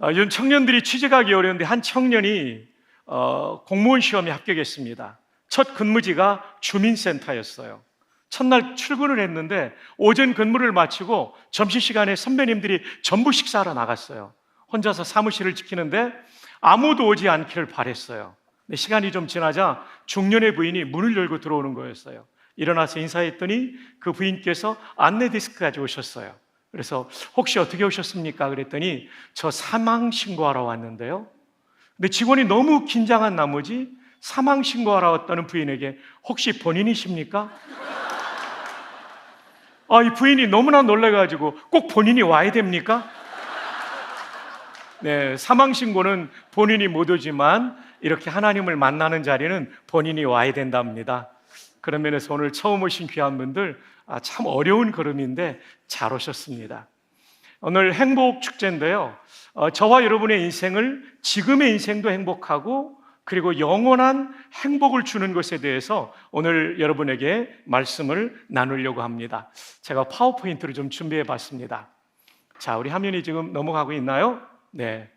요즘 청년들이 취직하기 어려운데 한 청년이 공무원 시험에 합격했습니다. 첫 근무지가 주민센터였어요. 첫날 출근을 했는데 오전 근무를 마치고 점심시간에 선배님들이 전부 식사하러 나갔어요. 혼자서 사무실을 지키는데 아무도 오지 않기를 바랬어요. 근데 시간이 좀 지나자 중년의 부인이 문을 열고 들어오는 거였어요. 일어나서 인사했더니 그 부인께서 안내 디스크 가지고 오셨어요. 그래서 혹시 어떻게 오셨습니까? 그랬더니 저 사망 신고하러 왔는데요. 근데 직원이 너무 긴장한 나머지 사망 신고하러 왔다는 부인에게 혹시 본인이십니까? 이 부인이 너무나 놀라가지고 꼭 본인이 와야 됩니까? 네, 사망 신고는 본인이 못 오지만 이렇게 하나님을 만나는 자리는 본인이 와야 된답니다. 그런 면에서 오늘 처음 오신 귀한 분들 참 어려운 걸음인데 잘 오셨습니다. 오늘 행복 축제인데요. 저와 여러분의 인생을 지금의 인생도 행복하고 그리고 영원한 행복을 주는 것에 대해서 오늘 여러분에게 말씀을 나누려고 합니다. 제가 파워포인트를 좀 준비해 봤습니다. 자, 우리 화면이 지금 넘어가고 있나요? 네.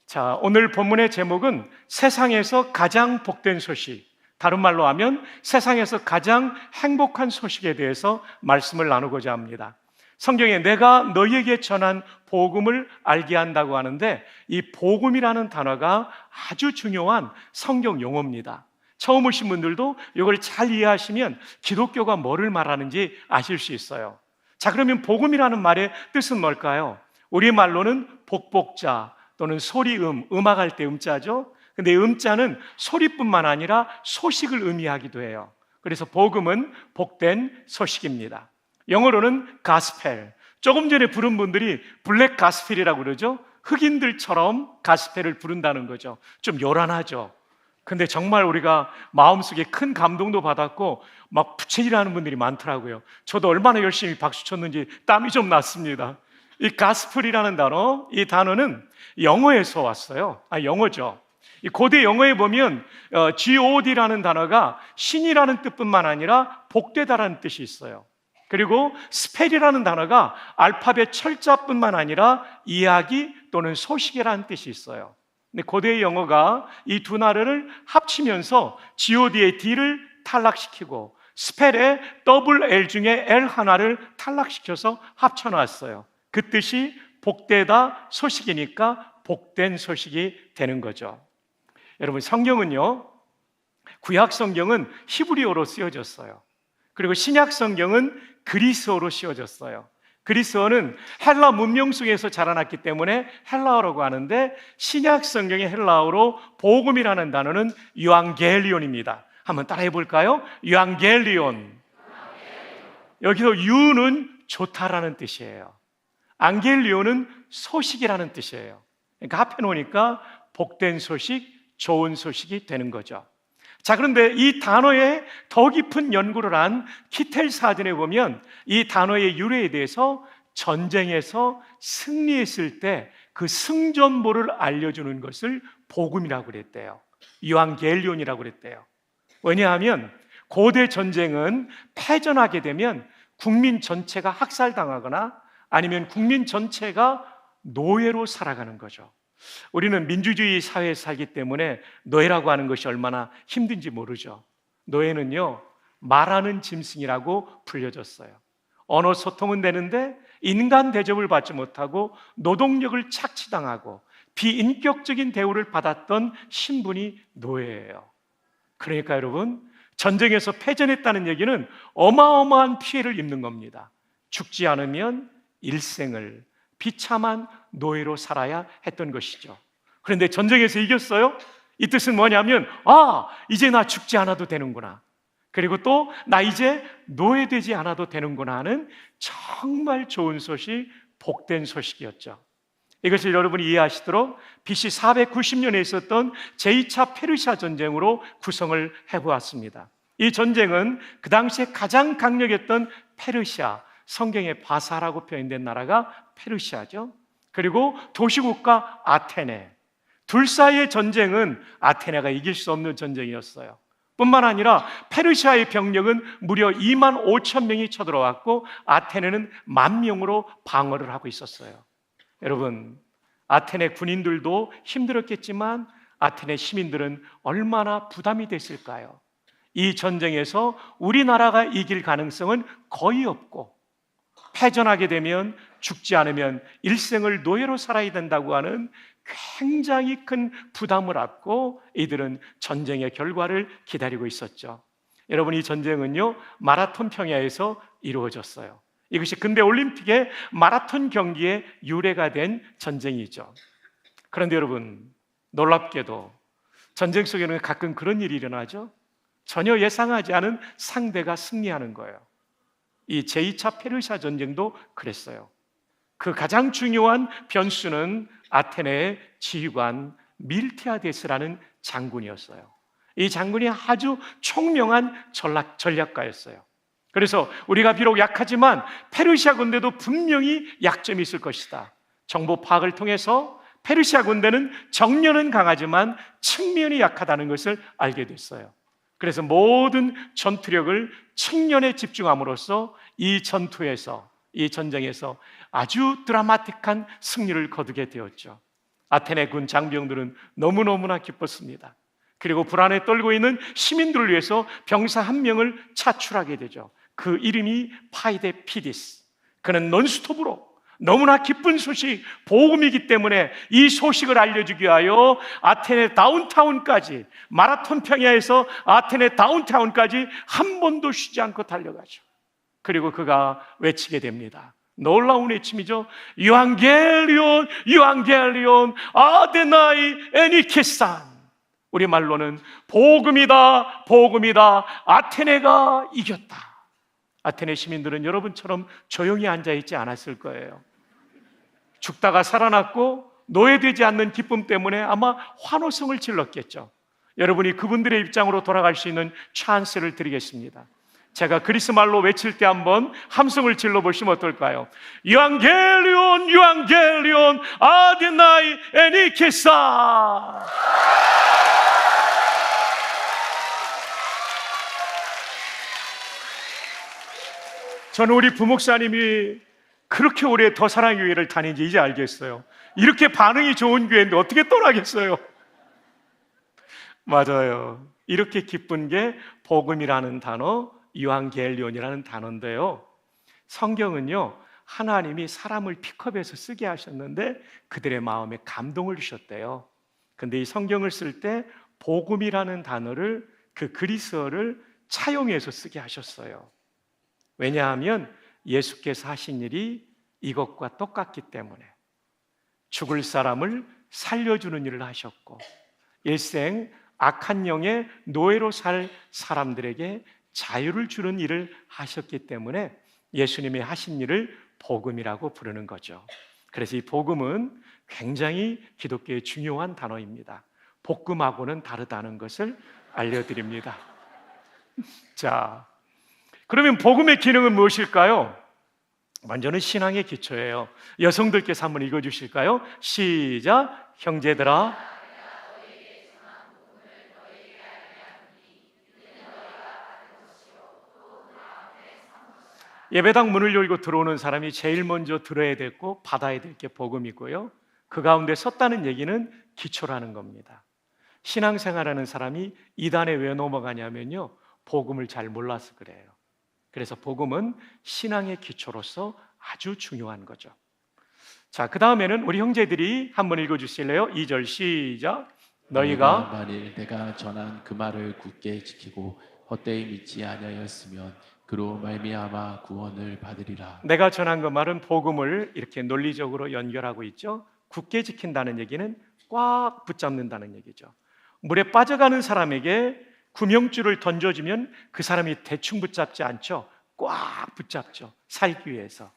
자, 오늘 본문의 제목은 세상에서 가장 복된 소식, 다른 말로 하면 세상에서 가장 행복한 소식에 대해서 말씀을 나누고자 합니다. 성경에 내가 너희에게 전한 복음을 알게 한다고 하는데 이 복음이라는 단어가 아주 중요한 성경 용어입니다. 처음 오신 분들도 이걸 잘 이해하시면 기독교가 뭐를 말하는지 아실 수 있어요. 자, 그러면 복음이라는 말의 뜻은 뭘까요? 우리말로는 복복자 또는 소리음, 음악할 때 음자죠. 근데 음자는 소리뿐만 아니라 소식을 의미하기도 해요. 그래서 복음은 복된 소식입니다. 영어로는 가스펠. 조금 전에 부른 분들이 블랙 가스펠이라고 그러죠. 흑인들처럼 가스펠을 부른다는 거죠. 좀 요란하죠. 근데 정말 우리가 마음속에 큰 감동도 받았고 막 부채질하는 분들이 많더라고요. 저도 얼마나 열심히 박수 쳤는지 땀이 좀 났습니다. 이 가스펠이라는 단어, 이 단어는 영어에서 왔어요. 영어죠. 이 고대 영어에 보면 God라는 단어가 신이라는 뜻뿐만 아니라 복되다라는 뜻이 있어요. 그리고 스펠이라는 단어가 알파벳 철자뿐만 아니라 이야기 또는 소식이라는 뜻이 있어요. 근데 고대의 영어가 이 두 단어를 합치면서 God의 D를 탈락시키고 스펠의 더블 L 중에 L 하나를 탈락시켜서 합쳐놨어요. 그 뜻이 복되다 소식이니까 복된 소식이 되는 거죠. 여러분, 성경은요, 구약 성경은 히브리어로 쓰여졌어요. 그리고 신약 성경은 그리스어로 씌워졌어요. 그리스어는 헬라 문명 속에서 자라났기 때문에 헬라어라고 하는데 신약 성경의 헬라어로 복음이라는 단어는 유앙겔리온입니다. 한번 따라해 볼까요? 유앙겔리온. 여기서 유는 좋다라는 뜻이에요. 앙겔리온은 소식이라는 뜻이에요. 그러니까 합해 놓으니까 복된 소식, 좋은 소식이 되는 거죠. 자, 그런데 이 단어에 더 깊은 연구를 한 키텔 사전에 보면 이 단어의 유래에 대해서 전쟁에서 승리했을 때 그 승전보를 알려주는 것을 복음이라고 그랬대요. 유앙겔리온이라고 그랬대요. 왜냐하면 고대 전쟁은 패전하게 되면 국민 전체가 학살당하거나 아니면 국민 전체가 노예로 살아가는 거죠. 우리는 민주주의 사회에 살기 때문에 노예라고 하는 것이 얼마나 힘든지 모르죠. 노예는요, 말하는 짐승이라고 불려졌어요. 언어 소통은 되는데 인간 대접을 받지 못하고 노동력을 착취당하고 비인격적인 대우를 받았던 신분이 노예예요. 그러니까 여러분, 전쟁에서 패전했다는 얘기는 어마어마한 피해를 입는 겁니다. 죽지 않으면 일생을 비참한 노예로 살아야 했던 것이죠. 그런데 전쟁에서 이겼어요? 이 뜻은 뭐냐면 이제 나 죽지 않아도 되는구나, 그리고 또 나 이제 노예되지 않아도 되는구나 하는 정말 좋은 소식, 복된 소식이었죠. 이것을 여러분이 이해하시도록 BC 490년에 있었던 제2차 페르시아 전쟁으로 구성을 해보았습니다. 이 전쟁은 그 당시에 가장 강력했던 페르시아, 성경에 바사라고 표현된 나라가 페르시아죠. 그리고 도시국가 아테네, 둘 사이의 전쟁은 아테네가 이길 수 없는 전쟁이었어요. 뿐만 아니라 페르시아의 병력은 무려 2만 5천 명이 쳐들어왔고 아테네는 1만 명으로 방어를 하고 있었어요. 여러분, 아테네 군인들도 힘들었겠지만 아테네 시민들은 얼마나 부담이 됐을까요? 이 전쟁에서 우리나라가 이길 가능성은 거의 없고, 패전하게 되면 죽지 않으면 일생을 노예로 살아야 된다고 하는 굉장히 큰 부담을 안고 이들은 전쟁의 결과를 기다리고 있었죠. 여러분, 이 전쟁은요 마라톤 평야에서 이루어졌어요. 이것이 근대 올림픽의 마라톤 경기의 유래가 된 전쟁이죠. 그런데 여러분, 놀랍게도 전쟁 속에는 가끔 그런 일이 일어나죠. 전혀 예상하지 않은 상대가 승리하는 거예요. 이 제2차 페르시아 전쟁도 그랬어요. 그 가장 중요한 변수는 아테네의 지휘관 밀티아데스라는 장군이었어요. 이 장군이 아주 총명한 전략가였어요. 그래서 우리가 비록 약하지만 페르시아 군대도 분명히 약점이 있을 것이다. 정보 파악을 통해서 페르시아 군대는 정면은 강하지만 측면이 약하다는 것을 알게 됐어요. 그래서 모든 전투력을 측면에 집중함으로써 이 전투에서, 이 전쟁에서 아주 드라마틱한 승리를 거두게 되었죠. 아테네 군 장병들은 너무너무나 기뻤습니다. 그리고 불안에 떨고 있는 시민들을 위해서 병사 한 명을 차출하게 되죠. 그 이름이 파이데 피디스. 그는 논스톱으로 너무나 기쁜 소식, 복음이기 때문에 이 소식을 알려주기 위하여 아테네 다운타운까지, 마라톤 평야에서 아테네 다운타운까지 한 번도 쉬지 않고 달려가죠. 그리고 그가 외치게 됩니다. 놀라운 외침이죠. 유앙겔리온, 유앙겔리온, 아데나이 에니케산. 우리말로는 복음이다, 복음이다, 아테네가 이겼다. 아테네 시민들은 여러분처럼 조용히 앉아있지 않았을 거예요. 죽다가 살아났고 노예되지 않는 기쁨 때문에 아마 환호성을 질렀겠죠. 여러분이 그분들의 입장으로 돌아갈 수 있는 찬스를 드리겠습니다. 제가 그리스 말로 외칠 때 한번 함성을 질러보시면 어떨까요? 유앙겔리온, 유앙겔리온, 아데나이 에니케사. 저는 우리 부목사님이 그렇게 오래 더 사랑교회를 다닌지 이제 알겠어요. 이렇게 반응이 좋은 교회인데 어떻게 떠나겠어요? 맞아요. 이렇게 기쁜 게 복음이라는 단어, 유앙겔리온이라는 단어인데요. 성경은요, 하나님이 사람을 픽업해서 쓰게 하셨는데 그들의 마음에 감동을 주셨대요. 근데 이 성경을 쓸 때 복음이라는 단어를, 그 그리스어를 차용해서 쓰게 하셨어요. 왜냐하면 예수께서 하신 일이 이것과 똑같기 때문에 죽을 사람을 살려주는 일을 하셨고 일생 악한 영의 노예로 살 사람들에게 자유를 주는 일을 하셨기 때문에 예수님이 하신 일을 복음이라고 부르는 거죠. 그래서 이 복음은 굉장히 기독교의 중요한 단어입니다. 복음하고는 다르다는 것을 알려드립니다. 자, 그러면 복음의 기능은 무엇일까요? 먼저는 신앙의 기초예요. 여성들께서 한번 읽어주실까요? 시작! 형제들아, 예배당 문을 열고 들어오는 사람이 제일 먼저 들어야 됐고 받아야 될 게 복음이고요. 그 가운데 섰다는 얘기는 기초라는 겁니다. 신앙생활하는 사람이 이단에 왜 넘어가냐면요, 복음을 잘 몰라서 그래요. 그래서 복음은 신앙의 기초로서 아주 중요한 거죠. 자, 그 다음에는 우리 형제들이 한번 읽어주실래요? 2절 시작. 너희가 만일 내가 전한 그 말을 굳게 지키고 헛되이 믿지 아니하였으면 그로 말미암아 구원을 받으리라. 내가 전한 그 말은 복음을 이렇게 논리적으로 연결하고 있죠. 굳게 지킨다는 얘기는 꽉 붙잡는다는 얘기죠. 물에 빠져가는 사람에게 구명줄을 던져주면 그 사람이 대충 붙잡지 않죠. 꽉 붙잡죠. 살기 위해서.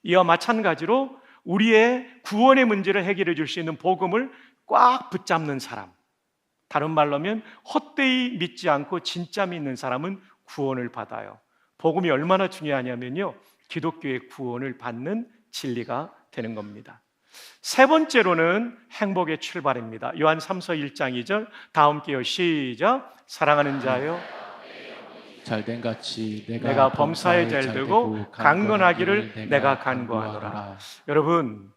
이와 마찬가지로 우리의 구원의 문제를 해결해 줄 수 있는 복음을 꽉 붙잡는 사람, 다른 말로 하면 헛되이 믿지 않고 진짜 믿는 사람은 구원을 받아요. 복음이 얼마나 중요하냐면요, 기독교의 구원을 받는 진리가 되는 겁니다. 세 번째로는 행복의 출발입니다. 요한 3서 1장 2절 다 함께요. 시작. 사랑하는 자여, 잘된 같이 내가 범사에 잘되고 강건하기를 내가 간구하노라. 여러분,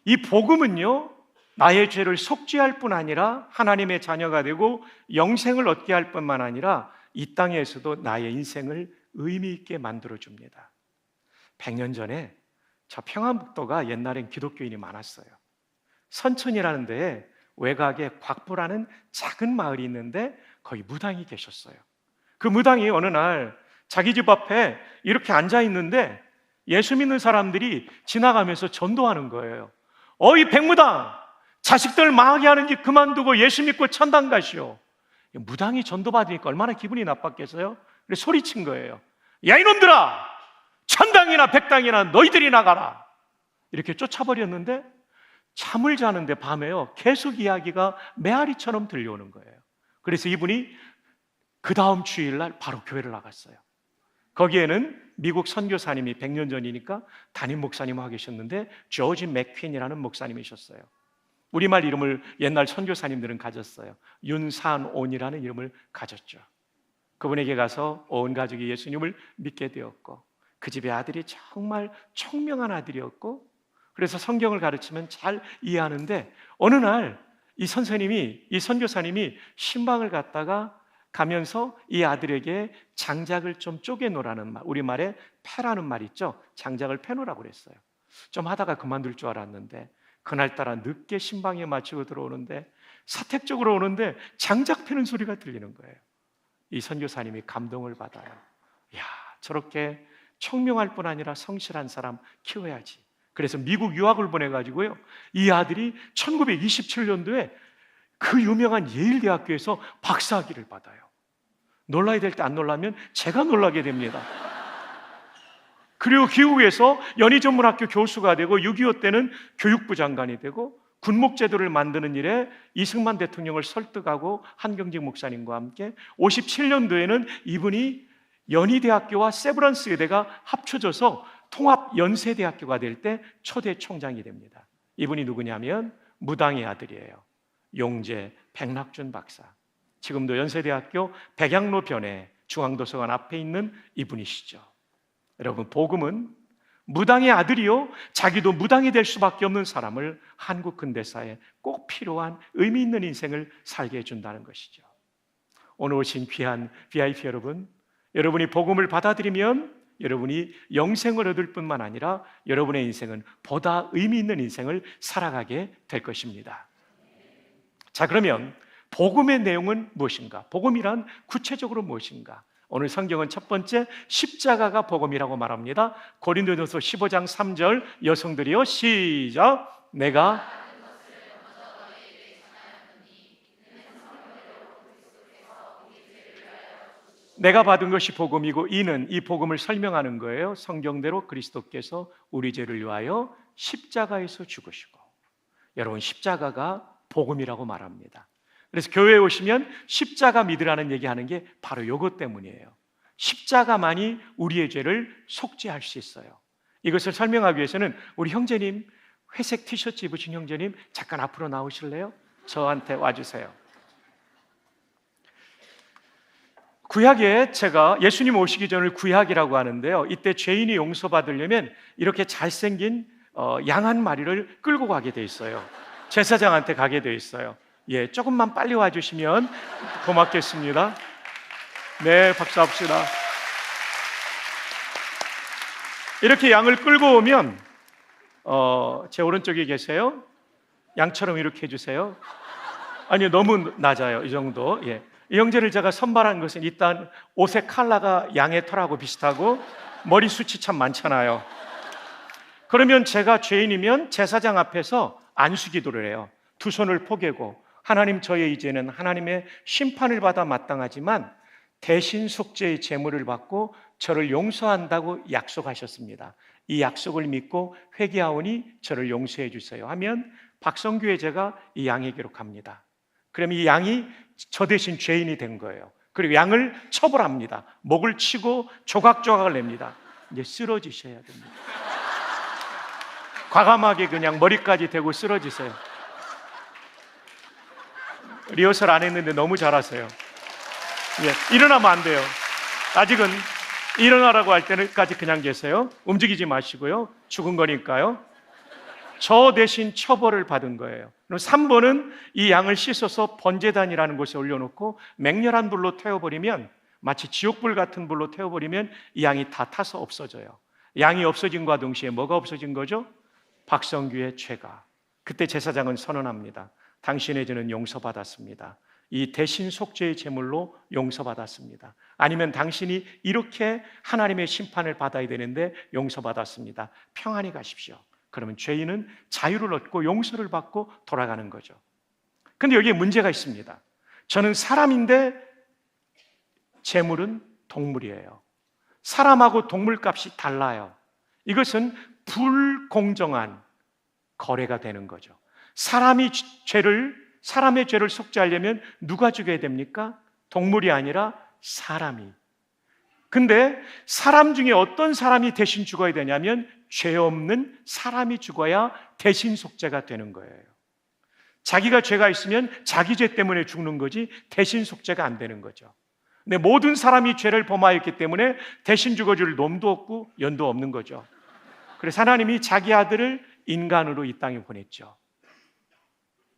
이 복음은요 나의 죄를 속죄할 뿐 아니라 하나님의 자녀가 되고 영생을 얻게 할 뿐만 아니라 이 땅에서도 나의 인생을 의미 있게 만들어줍니다. 100년 전에 저 평안북도가 옛날엔 기독교인이 많았어요. 선천이라는 데에 외곽에 곽부라는 작은 마을이 있는데 거기 무당이 계셨어요. 그 무당이 어느 날 자기 집 앞에 이렇게 앉아 있는데 예수 믿는 사람들이 지나가면서 전도하는 거예요. 어이 백무당, 자식들 망하게 하는 일 그만두고 예수 믿고 천당 가시오. 무당이 전도받으니까 얼마나 기분이 나빴겠어요? 그래서 소리친 거예요. 야 이놈들아, 천당이나 백당이나 너희들이 나가라. 이렇게 쫓아버렸는데 잠을 자는데 밤에요 계속 이야기가 메아리처럼 들려오는 거예요. 그래서 이분이 그 다음 주일날 바로 교회를 나갔어요. 거기에는 미국 선교사님이 100년 전이니까 담임 목사님 하고 계셨는데 조지 맥퀸이라는 목사님이셨어요. 우리말 이름을 옛날 선교사님들은 가졌어요. 윤산온이라는 이름을 가졌죠. 그분에게 가서 온 가족이 예수님을 믿게 되었고 그 집의 아들이 정말 총명한 아들이었고 그래서 성경을 가르치면 잘 이해하는데 어느 날 이 선생님이, 이 선교사님이 신방을 갔다가 가면서 이 아들에게 장작을 좀 쪼개놓으라는 말, 우리말에 패라는 말 있죠. 장작을 패놓으라고 그랬어요. 좀 하다가 그만둘 줄 알았는데 그날따라 늦게 신방에 마치고 들어오는데 사택적으로 오는데 장작 패는 소리가 들리는 거예요. 이 선교사님이 감동을 받아요. 야, 저렇게 총명할 뿐 아니라 성실한 사람 키워야지. 그래서 미국 유학을 보내가지고요 이 아들이 1927년도에 그 유명한 예일 대학교에서 박사학위를 받아요. 놀라야 될 때 안 놀라면 제가 놀라게 됩니다. 그리고 기후에서 연희전문학교 교수가 되고 6.25 때는 교육부 장관이 되고 군목제도를 만드는 일에 이승만 대통령을 설득하고 한경직 목사님과 함께 57년도에는 이분이 연희대학교와 세브란스 의대가 합쳐져서 통합연세대학교가 될 때 초대 총장이 됩니다. 이분이 누구냐면 무당의 아들이에요. 용재 백낙준 박사. 지금도 연세대학교 백양로 변에 중앙도서관 앞에 있는 이분이시죠. 여러분, 복음은 무당의 아들이요 자기도 무당이 될 수밖에 없는 사람을 한국 근대사에 꼭 필요한 의미 있는 인생을 살게 해준다는 것이죠. 오늘 오신 귀한 VIP 여러분, 여러분이 복음을 받아들이면 여러분이 영생을 얻을 뿐만 아니라 여러분의 인생은 보다 의미 있는 인생을 살아가게 될 것입니다. 자, 그러면 복음의 내용은 무엇인가? 복음이란 구체적으로 무엇인가? 오늘 성경은 첫 번째 십자가가 복음이라고 말합니다. 고린도전서 15장 3절 여성들이요 시작. 내가 받은 것이 복음이고 이는 이 복음을 설명하는 거예요. 성경대로 그리스도께서 우리 죄를 위하여 십자가에서 죽으시고, 여러분 십자가가 복음이라고 말합니다. 그래서 교회에 오시면 십자가 믿으라는 얘기하는 게 바로 이것 때문이에요. 십자가만이 우리의 죄를 속죄할 수 있어요. 이것을 설명하기 위해서는 우리 형제님, 회색 티셔츠 입으신 형제님 잠깐 앞으로 나오실래요? 저한테 와주세요. 구약에 제가 예수님 오시기 전을 구약이라고 하는데요, 이때 죄인이 용서받으려면 이렇게 잘생긴 양 한 마리를 끌고 가게 돼 있어요. 제사장한테 가게 돼 있어요. 예, 조금만 빨리 와주시면 고맙겠습니다. 네, 박수합시다. 이렇게 양을 끌고 오면 제 오른쪽에 계세요. 양처럼 이렇게 해주세요. 아니요, 너무 낮아요. 이 정도. 예. 이 형제를 제가 선발한 것은 일단 옷의 컬러가 양의 털하고 비슷하고 머리숱이 참 많잖아요. 그러면 제가 죄인이면 제사장 앞에서 안수기도를 해요. 두 손을 포개고, 하나님, 저의 이제는 하나님의 심판을 받아 마땅하지만 대신 속죄의 제물을 받고 저를 용서한다고 약속하셨습니다. 이 약속을 믿고 회개하오니 저를 용서해 주세요 하면 박성규의 제가 이 양에게로 갑니다. 그럼 이 양이 저 대신 죄인이 된 거예요. 그리고 양을 처벌합니다. 목을 치고 조각조각을 냅니다. 이제 쓰러지셔야 됩니다. 과감하게 그냥 머리까지 대고 쓰러지세요. 리허설 안 했는데 너무 잘하세요. 예, 일어나면 안 돼요. 아직은 일어나라고 할 때까지 그냥 계세요. 움직이지 마시고요. 죽은 거니까요. 저 대신 처벌을 받은 거예요. 그럼 3번은 이 양을 씻어서 번제단이라는 곳에 올려놓고 맹렬한 불로 태워버리면, 마치 지옥불 같은 불로 태워버리면 이 양이 다 타서 없어져요. 양이 없어진과 동시에 뭐가 없어진 거죠? 박성규의 죄가. 그때 제사장은 선언합니다. 당신의 죄는 용서받았습니다. 이 대신 속죄의 제물로 용서받았습니다. 아니면 당신이 이렇게 하나님의 심판을 받아야 되는데 용서받았습니다. 평안히 가십시오. 그러면 죄인은 자유를 얻고 용서를 받고 돌아가는 거죠. 그런데 여기에 문제가 있습니다. 저는 사람인데 제물은 동물이에요. 사람하고 동물 값이 달라요. 이것은 불공정한 거래가 되는 거죠. 사람의 죄를 속죄하려면 누가 죽여야 됩니까? 동물이 아니라 사람이. 근데 사람 중에 어떤 사람이 대신 죽어야 되냐면 죄 없는 사람이 죽어야 대신 속죄가 되는 거예요. 자기가 죄가 있으면 자기 죄 때문에 죽는 거지 대신 속죄가 안 되는 거죠. 근데 모든 사람이 죄를 범하였기 때문에 대신 죽어줄 놈도 없고 연도 없는 거죠. 그래서 하나님이 자기 아들을 인간으로 이 땅에 보냈죠.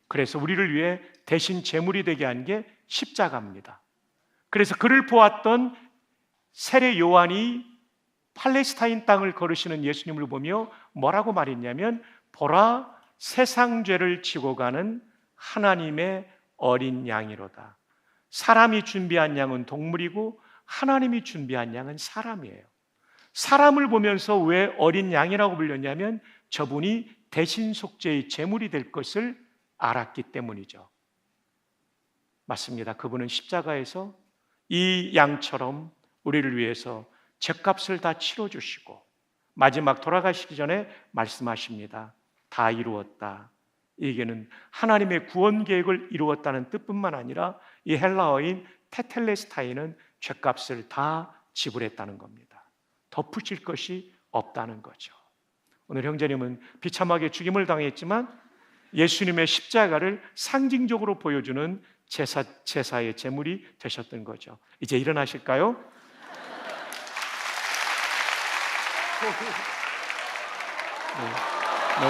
그래서 우리를 위해 대신 제물이 되게 한 게 십자가입니다. 그래서 그를 보았던 세례 요한이 팔레스타인 땅을 걸으시는 예수님을 보며 뭐라고 말했냐면, 보라, 세상 죄를 지고 가는 하나님의 어린 양이로다. 사람이 준비한 양은 동물이고 하나님이 준비한 양은 사람이에요. 사람을 보면서 왜 어린 양이라고 불렸냐면 저분이 대신 속죄의 제물이 될 것을 알았기 때문이죠. 맞습니다. 그분은 십자가에서 이 양처럼 우리를 위해서 죗값을 다 치러주시고 마지막 돌아가시기 전에 말씀하십니다. 다 이루었다. 이게는 하나님의 구원 계획을 이루었다는 뜻뿐만 아니라 이 헬라어인 테텔레스타이는 죗값을 다 지불했다는 겁니다. 덧붙일 것이 없다는 거죠. 오늘 형제님은 비참하게 죽임을 당했지만 예수님의 십자가를 상징적으로 보여주는 제사의 제물이 되셨던 거죠. 이제 일어나실까요? 네,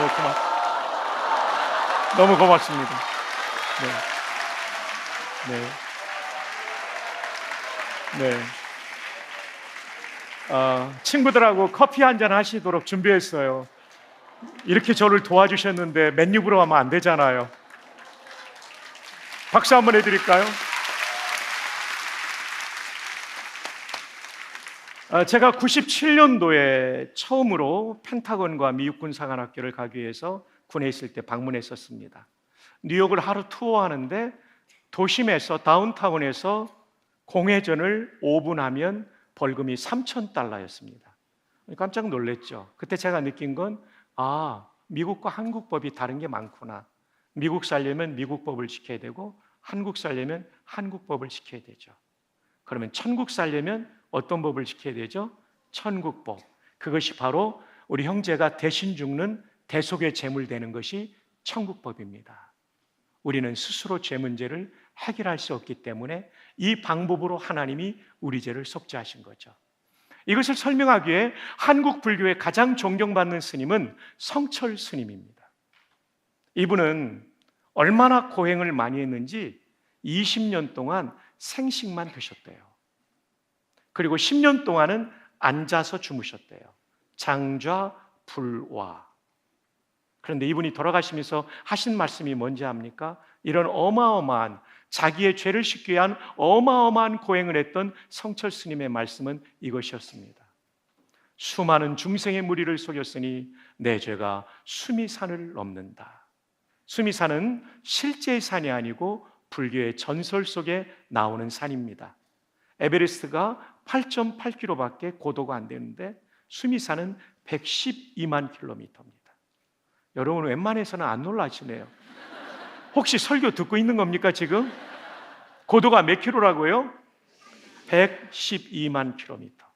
너무 고맙습니다. 네. 친구들하고 커피 한잔 하시도록 준비했어요. 이렇게 저를 도와주셨는데 맨입으로 하면 안 되잖아요. 박수 한번 해드릴까요? 제가 97년도에 처음으로 펜타곤과 미국군 사관학교를 가기 위해서 군에 있을 때 방문했었습니다. 뉴욕을 하루 투어하는데 도심에서, 다운타운에서 공회전을 5분 하면 벌금이 $3,000였습니다. 깜짝 놀랐죠. 그때 제가 느낀 건 미국과 한국 법이 다른 게 많구나. 미국 살려면 미국 법을 지켜야 되고 한국 살려면 한국 법을 지켜야 되죠. 그러면 천국 살려면 어떤 법을 지켜야 되죠? 천국법. 그것이 바로 우리 형제가 대신 죽는 대속의 제물 되는 것이 천국법입니다. 우리는 스스로 죄 문제를 해결할 수 없기 때문에 이 방법으로 하나님이 우리 죄를 속죄하신 거죠. 이것을 설명하기 위해 한국 불교의 가장 존경받는 스님은 성철 스님입니다. 이분은 얼마나 고행을 많이 했는지 20년 동안 생식만 드셨대요. 그리고 10년 동안은 앉아서 주무셨대요. 장좌불화. 그런데 이분이 돌아가시면서 하신 말씀이 뭔지 압니까? 이런 어마어마한, 자기의 죄를 씻기 위한 어마어마한 고행을 했던 성철 스님의 말씀은 이것이었습니다. 수많은 중생의 무리를 속였으니 내 죄가 수미산을 넘는다. 수미산은 실제의 산이 아니고 불교의 전설 속에 나오는 산입니다. 에베레스트가 8.8km밖에 고도가 안 되는데 수미산은 112만 킬로미터입니다. 여러분 웬만해서는 안 놀라시네요. 혹시 설교 듣고 있는 겁니까 지금? 고도가 몇 킬로라고요? 112만 킬로미터.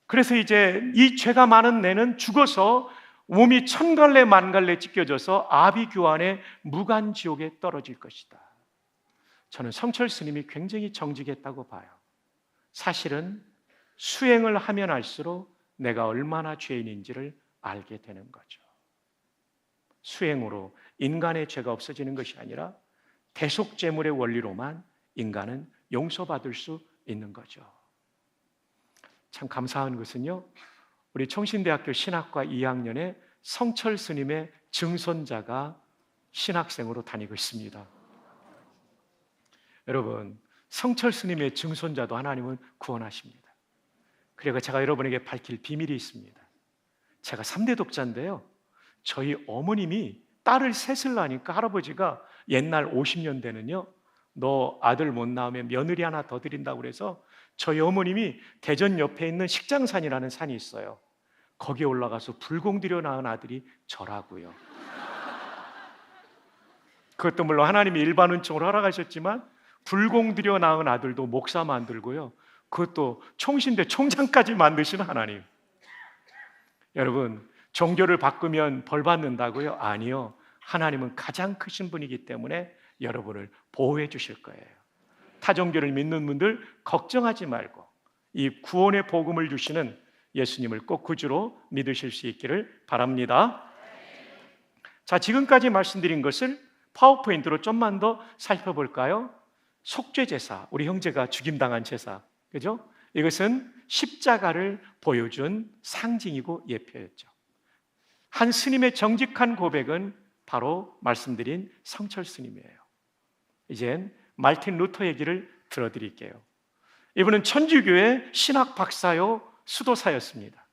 그래서 이제 이 죄가 많은 내는 죽어서 몸이 천갈래 만갈래 찢겨져서 아비규환의 무간지옥에 떨어질 것이다. 저는 성철 스님이 굉장히 정직했다고 봐요. 사실은 수행을 하면 할수록 내가 얼마나 죄인인지를 알게 되는 거죠. 수행으로 인간의 죄가 없어지는 것이 아니라 대속제물의 원리로만 인간은 용서받을 수 있는 거죠. 참 감사한 것은요, 우리 청신대학교 신학과 2학년에 성철 스님의 증손자가 신학생으로 다니고 있습니다. 여러분, 성철 스님의 증손자도 하나님은 구원하십니다. 그리고 제가 여러분에게 밝힐 비밀이 있습니다. 제가 3대 독자인데요, 저희 어머님이 딸을 셋을 낳으니까 할아버지가 옛날 50년대는요, 너 아들 못 낳으면 며느리 하나 더 드린다고 그래서 저희 어머님이 대전 옆에 있는 식장산이라는 산이 있어요. 거기에 올라가서 불공들여 낳은 아들이 저라고요. 그것도 물론 하나님이 일반 은총으로 허락하셨지만 불공들여 낳은 아들도 목사 만들고요, 그것도 총신대 총장까지 만드시는 하나님. 여러분, 종교를 바꾸면 벌 받는다고요? 아니요. 하나님은 가장 크신 분이기 때문에 여러분을 보호해 주실 거예요. 타종교를 믿는 분들 걱정하지 말고 이 구원의 복음을 주시는 예수님을 꼭 구주로 믿으실 수 있기를 바랍니다. 자, 지금까지 말씀드린 것을 파워포인트로 좀만 더 살펴볼까요? 속죄제사, 우리 형제가 죽임당한 제사, 그죠? 이것은 십자가를 보여준 상징이고 예표였죠. 한 스님의 정직한 고백은 바로 말씀드린 성철 스님이에요. 이젠 말틴 루터 얘기를 들어드릴게요. 이분은 천주교의 신학 박사요 수도사였습니다.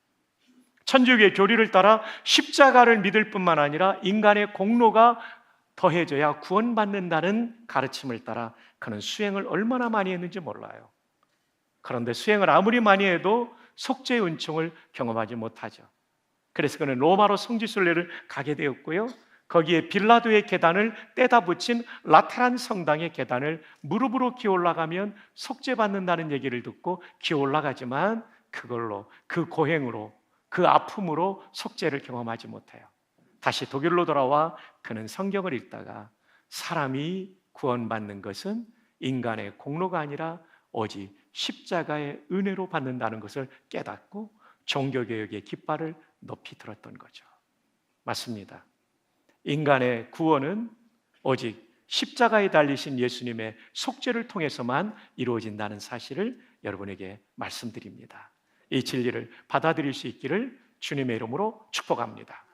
천주교의 교리를 따라 십자가를 믿을 뿐만 아니라 인간의 공로가 더해져야 구원받는다는 가르침을 따라 그는 수행을 얼마나 많이 했는지 몰라요. 그런데 수행을 아무리 많이 해도 속죄의 은총을 경험하지 못하죠. 그래서 그는 로마로 성지순례를 가게 되었고요, 거기에 빌라도의 계단을 떼다 붙인 라테란 성당의 계단을 무릎으로 기어 올라가면 속죄받는다는 얘기를 듣고 기어 올라가지만 그걸로, 그 고행으로, 그 아픔으로 속죄를 경험하지 못해요. 다시 독일로 돌아와 그는 성경을 읽다가 사람이 구원받는 것은 인간의 공로가 아니라 오직 십자가의 은혜로 받는다는 것을 깨닫고 종교개혁의 깃발을 높이 들었던 거죠. 맞습니다. 인간의 구원은 오직 십자가에 달리신 예수님의 속죄를 통해서만 이루어진다는 사실을 여러분에게 말씀드립니다. 이 진리를 받아들일 수 있기를 주님의 이름으로 축복합니다.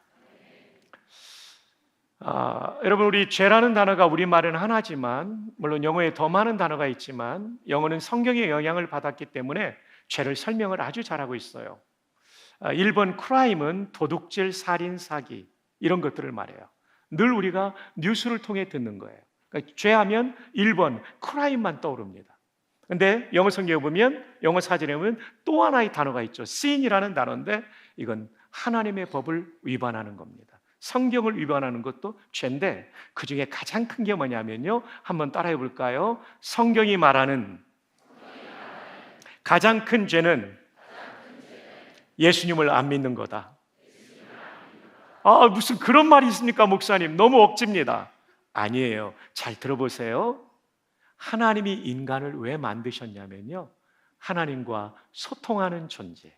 여러분, 우리 죄라는 단어가 우리말은 하나지만 물론 영어에 더 많은 단어가 있지만 영어는 성경의 영향을 받았기 때문에 죄를 설명을 아주 잘하고 있어요. 1번 크라임은 도둑질, 살인, 사기 이런 것들을 말해요. 늘 우리가 뉴스를 통해 듣는 거예요. 그러니까 죄하면 1번 크라임만 떠오릅니다. 근데 영어 성경에 보면, 영어 사전에 보면 또 하나의 단어가 있죠. sin이라는 단어인데 이건 하나님의 법을 위반하는 겁니다. 성경을 위반하는 것도 죄인데 그 중에 가장 큰 게 뭐냐면요, 한번 따라해 볼까요? 성경이 말하는 가장 큰 죄는 예수님을 안 믿는 거다. 무슨 그런 말이 있습니까, 목사님? 너무 억지입니다. 아니에요. 잘 들어보세요. 하나님이 인간을 왜 만드셨냐면요, 하나님과 소통하는 존재,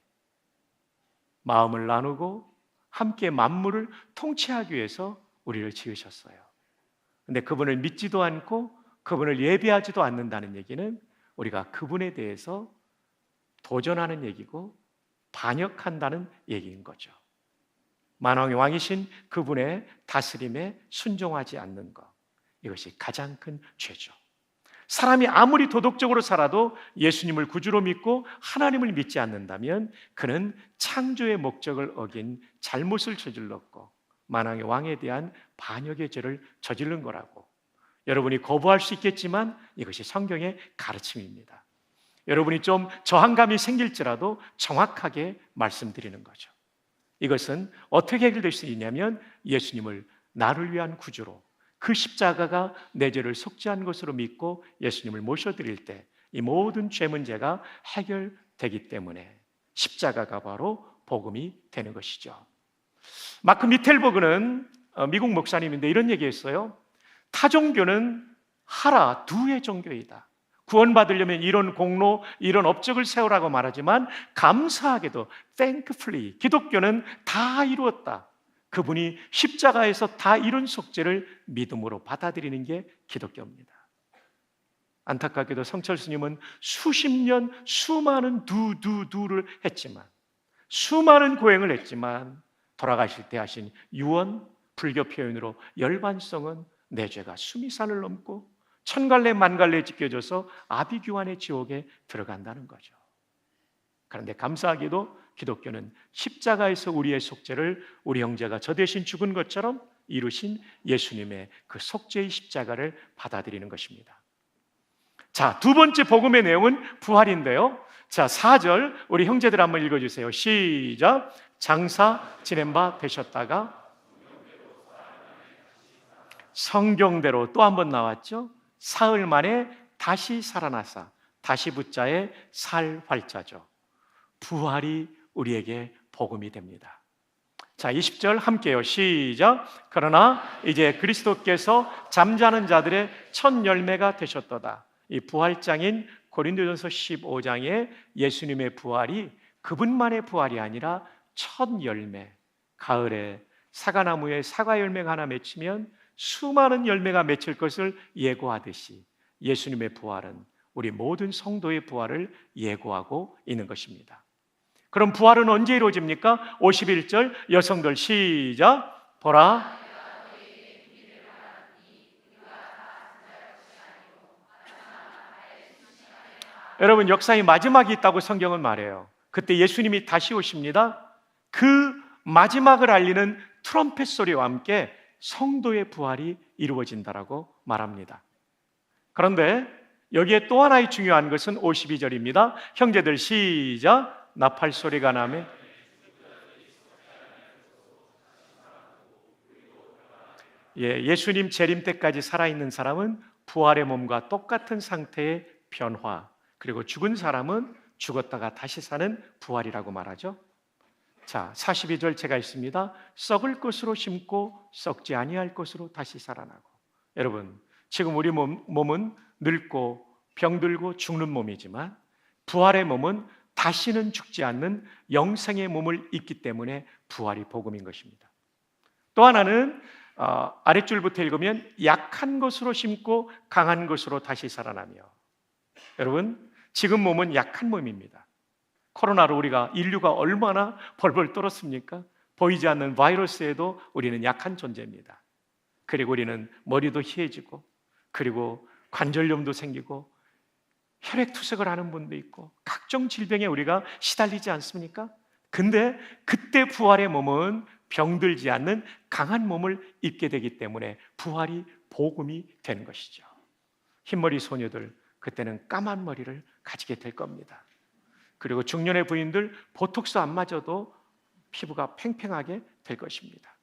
마음을 나누고 함께 만물을 통치하기 위해서 우리를 지으셨어요. 근데 그분을 믿지도 않고 그분을 예배하지도 않는다는 얘기는 우리가 그분에 대해서 도전하는 얘기고 반역한다는 얘기인 거죠. 만왕의 왕이신 그분의 다스림에 순종하지 않는 것, 이것이 가장 큰 죄죠. 사람이 아무리 도덕적으로 살아도 예수님을 구주로 믿고 하나님을 믿지 않는다면 그는 창조의 목적을 어긴 잘못을 저질렀고 만왕의 왕에 대한 반역의 죄를 저지른 거라고 여러분이 거부할 수 있겠지만 이것이 성경의 가르침입니다. 여러분이 좀 저항감이 생길지라도 정확하게 말씀드리는 거죠. 이것은 어떻게 해결될 수 있냐면 예수님을 나를 위한 구주로, 그 십자가가 내 죄를 속죄한 것으로 믿고 예수님을 모셔드릴 때 이 모든 죄 문제가 해결되기 때문에 십자가가 바로 복음이 되는 것이죠. 마크 미텔버그는 미국 목사님인데 이런 얘기했어요. 타종교는 하라 두의 종교이다. 구원받으려면 이런 공로, 이런 업적을 세우라고 말하지만 감사하게도 thankfully 기독교는 다 이루었다. 그분이 십자가에서 다 이룬 속죄를 믿음으로 받아들이는 게 기독교입니다. 안타깝게도 성철스님은 수십 년 수많은 두를 했지만, 수많은 고행을 했지만 돌아가실 때 하신 유언, 불교 표현으로 열반성은 내 죄가 수미산을 넘고 천갈래 만갈래 찢겨져서 아비규환의 지옥에 들어간다는 거죠. 그런데 감사하게도 기독교는 십자가에서 우리의 속죄를 우리 형제가 저 대신 죽은 것처럼 이루신 예수님의 그 속죄의 십자가를 받아들이는 것입니다. 자, 두 번째 복음의 내용은 부활인데요. 자, 4절 우리 형제들 한번 읽어주세요. 시작. 장사 지낸 바 되셨다가 성경대로 또 한 번 나왔죠. 사흘 만에 다시 살아나사, 다시 붙자에 살 활자죠. 부활이 우리에게 복음이 됩니다. 자, 20절 함께요. 시작. 그러나 이제 그리스도께서 잠자는 자들의 첫 열매가 되셨도다. 이 부활장인 고린도전서 15장에 예수님의 부활이 그분만의 부활이 아니라 첫 열매, 가을에 사과나무에 사과 열매가 하나 맺히면 수많은 열매가 맺힐 것을 예고하듯이 예수님의 부활은 우리 모든 성도의 부활을 예고하고 있는 것입니다. 그럼 부활은 언제 이루어집니까? 51절 여성들 시작. 보라, 여러분 역사의 마지막이 있다고 성경은 말해요. 그때 예수님이 다시 오십니다. 그 마지막을 알리는 트럼펫 소리와 함께 성도의 부활이 이루어진다라고 말합니다. 그런데 여기에 또 하나의 중요한 것은 52절입니다. 형제들 시작. 나팔 소리가 나며 예수님 재림 때까지 살아있는 사람은 부활의 몸과 똑같은 상태의 변화, 그리고 죽은 사람은 죽었다가 다시 사는 부활이라고 말하죠. 자, 42절 제가 있습니다. 썩을 것으로 심고 썩지 아니할 것으로 다시 살아나고. 여러분, 지금 우리 몸은 늙고 병들고 죽는 몸이지만 부활의 몸은 다시는 죽지 않는 영생의 몸을 입기 때문에 부활이 복음인 것입니다. 또 하나는 아랫줄부터 읽으면 약한 것으로 심고 강한 것으로 다시 살아나며. 여러분, 지금 몸은 약한 몸입니다. 코로나로 우리가 인류가 얼마나 벌벌 떨었습니까? 보이지 않는 바이러스에도 우리는 약한 존재입니다. 그리고 우리는 머리도 희해지고, 그리고 관절염도 생기고, 혈액투석을 하는 분도 있고, 각종 질병에 우리가 시달리지 않습니까? 근데 그때 부활의 몸은 병들지 않는 강한 몸을 입게 되기 때문에 부활이 복음이 되는 것이죠. 흰머리 소녀들, 그때는 까만 머리를 가지게 될 겁니다. 그리고 중년의 부인들 보톡스 안 맞아도 피부가 팽팽하게 될 것입니다.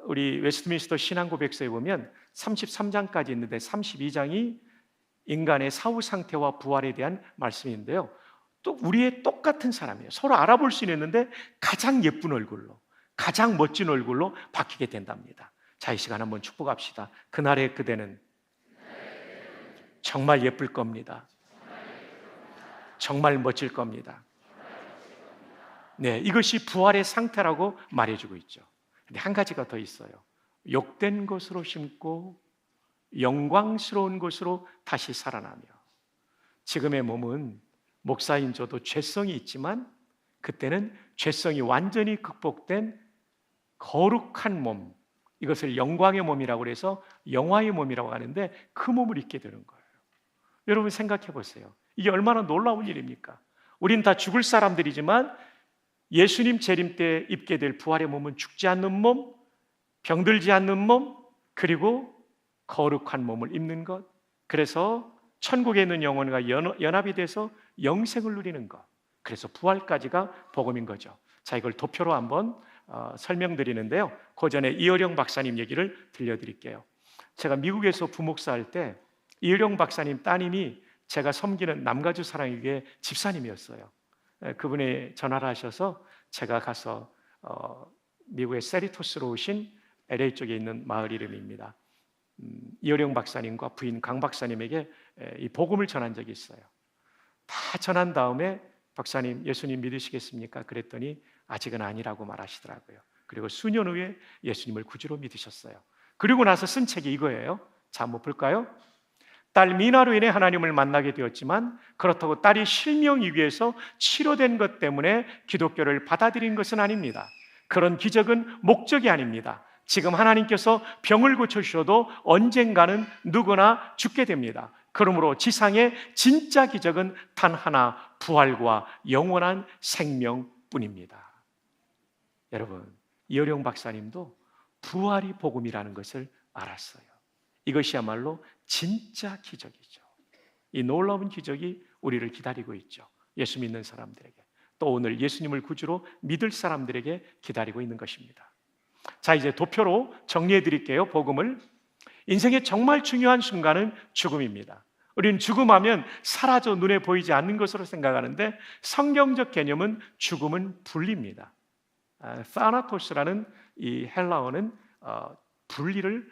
우리 웨스트민스터 신앙고백서에 보면 33장까지 있는데 32장이 인간의 사후 상태와 부활에 대한 말씀인데요. 또 우리의 똑같은 사람이에요. 서로 알아볼 수 있는데 가장 예쁜 얼굴로, 가장 멋진 얼굴로 바뀌게 된답니다. 자, 이 시간 한번 축복합시다. 그날의 그대는 정말 예쁠 겁니다. 정말 멋질 겁니다. 네, 이것이 부활의 상태라고 말해주고 있죠. 근데 한 가지가 더 있어요. 욕된 것으로 심고 영광스러운 것으로 다시 살아나며. 지금의 몸은 목사인 저도 죄성이 있지만 그때는 죄성이 완전히 극복된 거룩한 몸, 이것을 영광의 몸이라고 해서 영화의 몸이라고 하는데 그 몸을 입게 되는 거예요. 여러분 생각해 보세요. 이게 얼마나 놀라운 일입니까? 우린 다 죽을 사람들이지만 예수님 재림 때 입게 될 부활의 몸은 죽지 않는 몸, 병들지 않는 몸, 그리고 거룩한 몸을 입는 것. 그래서 천국에 있는 영혼과 연합이 돼서 영생을 누리는 것. 그래서 부활까지가 복음인 거죠. 자, 이걸 도표로 한번 설명드리는데요. 그 전에 이어령 박사님 얘기를 들려드릴게요. 제가 미국에서 부목사할 때 이어령 박사님 따님이 제가 섬기는 남가주 사랑교회 집사님이었어요. 그분이 전화를 하셔서 제가 가서 미국의 세리토스로 오신 LA 쪽에 있는 마을 이름입니다. 이어령 박사님과 부인 강 박사님에게 이 복음을 전한 적이 있어요. 다 전한 다음에 박사님 예수님 믿으시겠습니까? 그랬더니 아직은 아니라고 말하시더라고요. 그리고 수년 후에 예수님을 구주로 믿으셨어요. 그리고 나서 쓴 책이 이거예요. 자, 한번 볼까요? 딸 미나로 인해 하나님을 만나게 되었지만 그렇다고 딸이 실명위기에서 치료된 것 때문에 기독교를 받아들인 것은 아닙니다. 그런 기적은 목적이 아닙니다. 지금 하나님께서 병을 고쳐주셔도 언젠가는 누구나 죽게 됩니다. 그러므로 지상의 진짜 기적은 단 하나, 부활과 영원한 생명뿐입니다. 여러분, 이어령 박사님도 부활이 복음이라는 것을 알았어요. 이것이야말로 진짜 기적이죠. 이 놀라운 기적이 우리를 기다리고 있죠. 예수 믿는 사람들에게, 또 오늘 예수님을 구주로 믿을 사람들에게 기다리고 있는 것입니다. 자, 이제 도표로 정리해 드릴게요. 복음을. 인생의 정말 중요한 순간은 죽음입니다. 우리는 죽음하면 사라져 눈에 보이지 않는 것으로 생각하는데 성경적 개념은 죽음은 분리입니다. 타나토스라는 이 헬라어는 분리를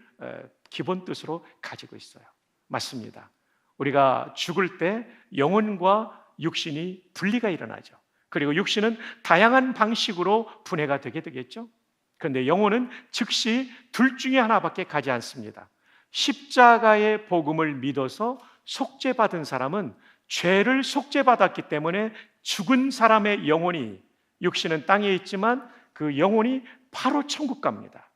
기본 뜻으로 가지고 있어요. 맞습니다. 우리가 죽을 때 영혼과 육신이 분리가 일어나죠. 그리고 육신은 다양한 방식으로 분해가 되게 되겠죠. 그런데 영혼은 즉시 둘 중에 하나밖에 가지 않습니다. 십자가의 복음을 믿어서 속죄받은 사람은 죄를 속죄받았기 때문에 죽은 사람의 영혼이, 육신은 땅에 있지만 그 영혼이 바로 천국 갑니다.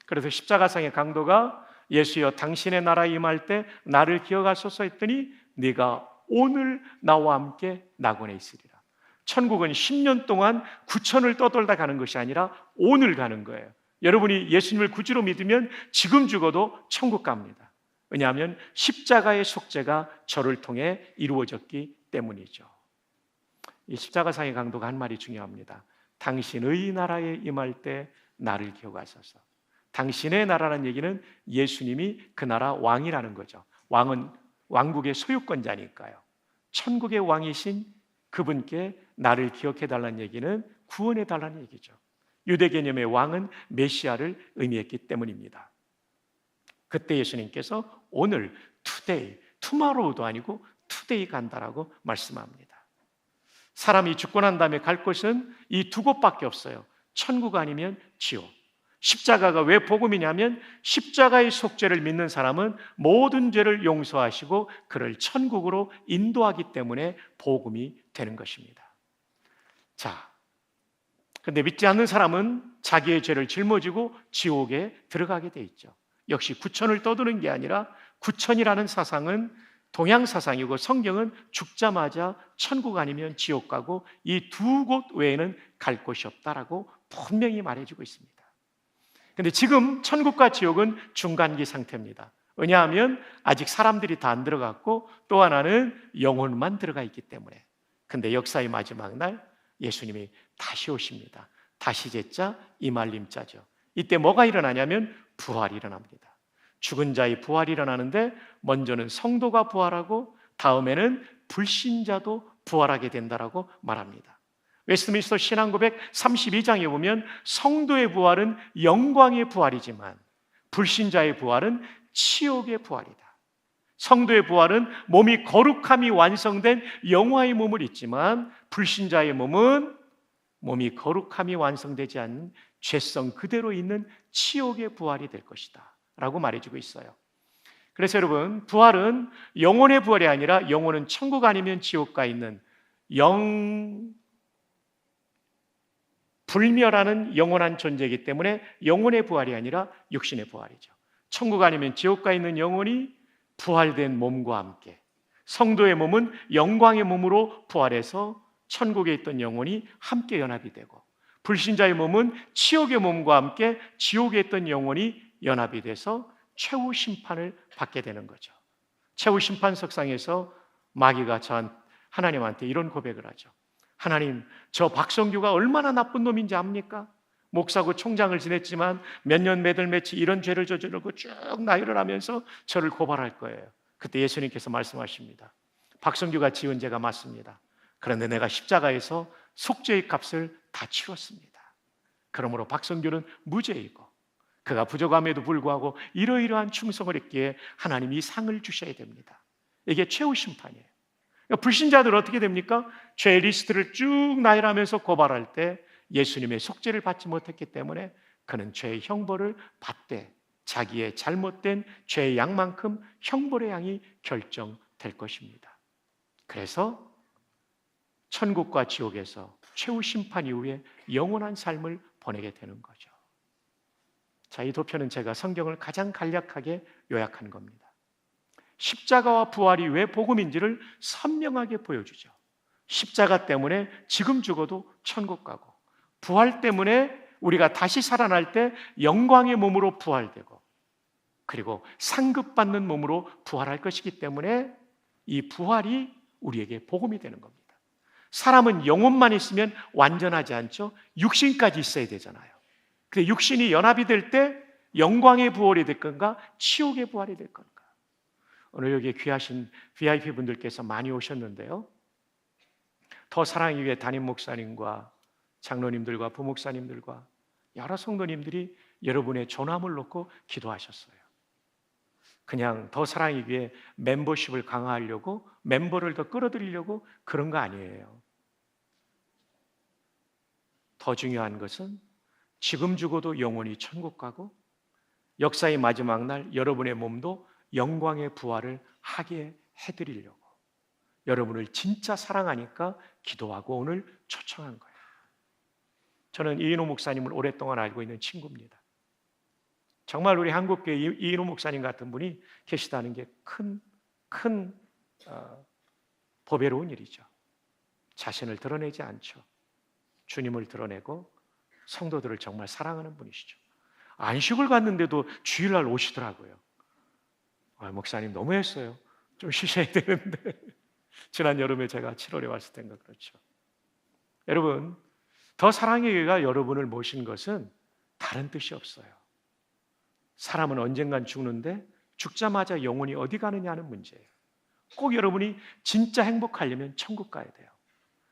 그래서 십자가상의 강도가 예수여 당신의 나라에 임할 때 나를 기억하소서 했더니 네가 오늘 나와 함께 낙원에 있으리라. 천국은 10년 동안 구천을 떠돌다 가는 것이 아니라 오늘 가는 거예요. 여러분이 예수님을 구주로 믿으면 지금 죽어도 천국 갑니다. 왜냐하면 십자가의 속죄가 저를 통해 이루어졌기 때문이죠. 이 십자가상의 강도가 한 말이 중요합니다. 당신의 나라에 임할 때 나를 기억하소서. 당신의 나라라는 얘기는 예수님이 그 나라 왕이라는 거죠. 왕은 왕국의 소유권자니까요. 천국의 왕이신 그분께 나를 기억해달라는 얘기는 구원해달라는 얘기죠. 유대 개념의 왕은 메시아를 의미했기 때문입니다. 그때 예수님께서 오늘, today, tomorrow도 아니고 today 간다라고 말씀합니다. 사람이 죽고 난 다음에 갈 곳은 이 두 곳밖에 없어요. 천국 아니면 지옥. 십자가가 왜 복음이냐면 십자가의 속죄를 믿는 사람은 모든 죄를 용서하시고 그를 천국으로 인도하기 때문에 복음이 되는 것입니다. 자, 근데 믿지 않는 사람은 자기의 죄를 짊어지고 지옥에 들어가게 돼 있죠. 역시 구천을 떠도는 게 아니라 구천이라는 사상은 동양 사상이고 성경은 죽자마자 천국 아니면 지옥 가고 이 두 곳 외에는 갈 곳이 없다라고 분명히 말해주고 있습니다. 근데 지금 천국과 지옥은 중간기 상태입니다. 왜냐하면 아직 사람들이 다 안 들어갔고 또 하나는 영혼만 들어가 있기 때문에. 근데 역사의 마지막 날 예수님이 다시 오십니다. 다시 제자 이말림자죠. 이때 뭐가 일어나냐면 부활이 일어납니다. 죽은 자의 부활이 일어나는데 먼저는 성도가 부활하고 다음에는 불신자도 부활하게 된다라고 말합니다. 웨스트민스터 신앙고백 32장에 보면 성도의 부활은 영광의 부활이지만 불신자의 부활은 치욕의 부활이다. 성도의 부활은 몸이 거룩함이 완성된 영화의 몸을 입지만 불신자의 몸은 몸이 거룩함이 완성되지 않는 죄성 그대로 있는 치욕의 부활이 될 것이다 라고 말해주고 있어요. 그래서 여러분, 부활은 영혼의 부활이 아니라 영혼은 천국 아니면 지옥 가 있는 불멸하는 영원한 존재이기 때문에 영혼의 부활이 아니라 육신의 부활이죠. 천국 아니면 지옥 가 있는 영혼이 부활된 몸과 함께, 성도의 몸은 영광의 몸으로 부활해서 천국에 있던 영혼이 함께 연합이 되고, 불신자의 몸은 치욕의 몸과 함께 지옥에 있던 영혼이 연합이 돼서 최후 심판을 받게 되는 거죠. 최후 심판석상에서 마귀가 하나님한테 이런 고백을 하죠. 하나님, 저 박성규가 얼마나 나쁜 놈인지 압니까? 목사고 총장을 지냈지만 몇 년 몇치 이런 죄를 저지르고 쭉 나이를 하면서 저를 고발할 거예요. 그때 예수님께서 말씀하십니다. 박성규가 지은 죄가 맞습니다. 그런데 내가 십자가에서 속죄의 값을 다 치렀습니다. 그러므로 박성규는 무죄이고 그가 부족함에도 불구하고 이러이러한 충성을 했기에 하나님이 이 상을 주셔야 됩니다. 이게 최후 심판이에요. 불신자들은 어떻게 됩니까? 죄 리스트를 쭉 나열하면서 고발할 때 예수님의 속죄를 받지 못했기 때문에 그는 죄의 형벌을 받되 자기의 잘못된 죄의 양만큼 형벌의 양이 결정될 것입니다. 그래서 천국과 지옥에서 최후 심판 이후에 영원한 삶을 보내게 되는 거죠. 자, 이 도표는 제가 성경을 가장 간략하게 요약한 겁니다. 십자가와 부활이 왜 복음인지를 선명하게 보여주죠. 십자가 때문에 지금 죽어도 천국 가고, 부활 때문에 우리가 다시 살아날 때 영광의 몸으로 부활되고, 그리고 상급받는 몸으로 부활할 것이기 때문에 이 부활이 우리에게 복음이 되는 겁니다. 사람은 영혼만 있으면 완전하지 않죠. 육신까지 있어야 되잖아요. 근데 육신이 연합이 될 때 영광의 부활이 될 건가, 치욕의 부활이 될 건가. 오늘 여기 귀하신 VIP 분들께서 많이 오셨는데요, 더 사랑이 위해 담임 목사님과 장로님들과 부목사님들과 여러 성도님들이 여러분의 존함을 놓고 기도하셨어요. 그냥 더 사랑이 위해 멤버십을 강화하려고, 멤버를 더 끌어들이려고 그런 거 아니에요. 더 중요한 것은 지금 죽어도 영원히 천국 가고, 역사의 마지막 날 여러분의 몸도 영광의 부활을 하게 해드리려고, 여러분을 진짜 사랑하니까 기도하고 오늘 초청한 거예요. 저는 이인호 목사님을 오랫동안 알고 있는 친구입니다. 정말 우리 한국교회 이인호 목사님 같은 분이 계시다는 게 큰 보배로운 일이죠. 자신을 드러내지 않죠. 주님을 드러내고 성도들을 정말 사랑하는 분이시죠. 안식을 갔는데도 주일날 오시더라고요. 목사님 너무했어요. 좀 쉬셔야 되는데. 지난 여름에 제가 7월에 왔을 때인가 그렇죠. 여러분, 더 사랑의 교회가 여러분을 모신 것은 다른 뜻이 없어요. 사람은 언젠간 죽는데 죽자마자 영혼이 어디 가느냐는 문제예요. 꼭 여러분이 진짜 행복하려면 천국 가야 돼요.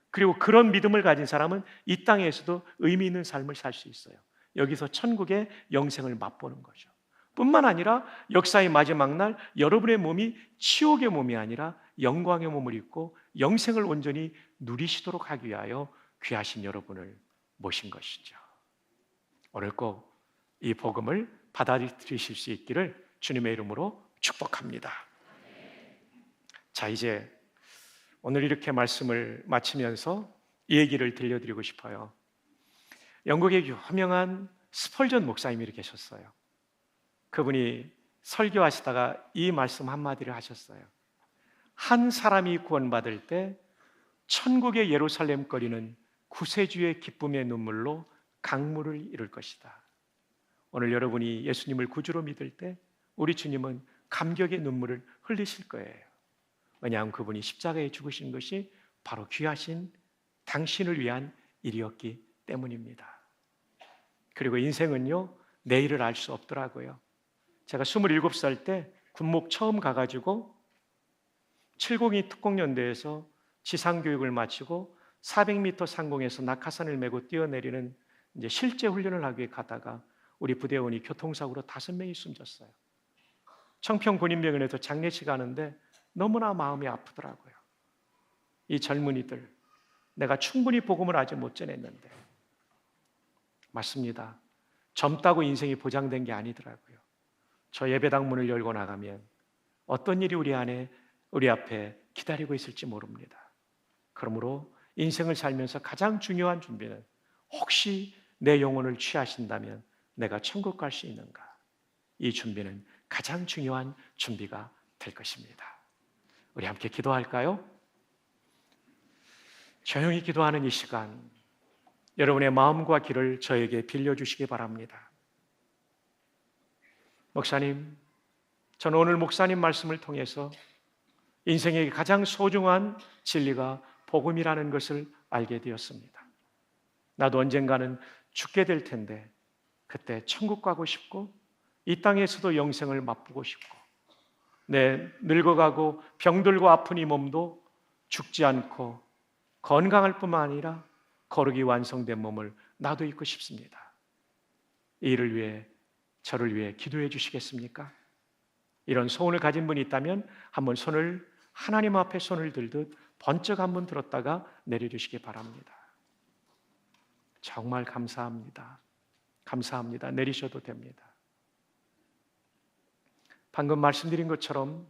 그리고 그런 믿음을 가진 사람은 이 땅에서도 의미 있는 삶을 살 수 있어요. 여기서 천국의 영생을 맛보는 거죠. 뿐만 아니라 역사의 마지막 날 여러분의 몸이 치욕의 몸이 아니라 영광의 몸을 입고 영생을 온전히 누리시도록 하기 위하여 귀하신 여러분을 모신 것이죠. 오늘 꼭 이 복음을 받아들이실 수 있기를 주님의 이름으로 축복합니다. 자, 이제 오늘 이렇게 말씀을 마치면서 이 얘기를 들려드리고 싶어요. 영국의 유명한 스펄전 목사님이 계셨어요. 그분이 설교하시다가 이 말씀 한마디를 하셨어요. 한 사람이 구원받을 때 천국의 예루살렘 거리는 구세주의 기쁨의 눈물로 강물을 이룰 것이다. 오늘 여러분이 예수님을 구주로 믿을 때 우리 주님은 감격의 눈물을 흘리실 거예요. 왜냐하면 그분이 십자가에 죽으신 것이 바로 귀하신 당신을 위한 일이었기 때문입니다. 그리고 인생은요, 내일을 알 수 없더라고요. 제가 27살 때 군목 처음 가가지고 702 특공연대에서 지상교육을 마치고 400m 상공에서 낙하산을 메고 뛰어내리는 이제 실제 훈련을 하기 위해 가다가 우리 부대원이 교통사고로 5명이 숨졌어요. 청평군인병원에서 장례식 하는데 너무나 마음이 아프더라고요. 이 젊은이들, 내가 충분히 복음을 아직 못 전했는데. 맞습니다. 젊다고 인생이 보장된 게 아니더라고요. 저 예배당 문을 열고 나가면 어떤 일이 우리 앞에 기다리고 있을지 모릅니다. 그러므로 인생을 살면서 가장 중요한 준비는 혹시 내 영혼을 취하신다면 내가 천국 갈 수 있는가? 이 준비는 가장 중요한 준비가 될 것입니다. 우리 함께 기도할까요? 조용히 기도하는 이 시간, 여러분의 마음과 길을 저에게 빌려주시기 바랍니다. 목사님, 저는 오늘 목사님 말씀을 통해서 인생의 가장 소중한 진리가 복음이라는 것을 알게 되었습니다. 나도 언젠가는 죽게 될 텐데 그때 천국 가고 싶고 이 땅에서도 영생을 맛보고 싶고 내 늙어가고 병들고 아픈 이 몸도 죽지 않고 건강할 뿐만 아니라 거룩이 완성된 몸을 나도 입고 싶습니다. 이 일을 위해 저를 위해 기도해 주시겠습니까? 이런 소원을 가진 분이 있다면 한번 손을 하나님 앞에 손을 들듯 번쩍 한번 들었다가 내려주시기 바랍니다. 정말 감사합니다. 감사합니다. 내리셔도 됩니다. 방금 말씀드린 것처럼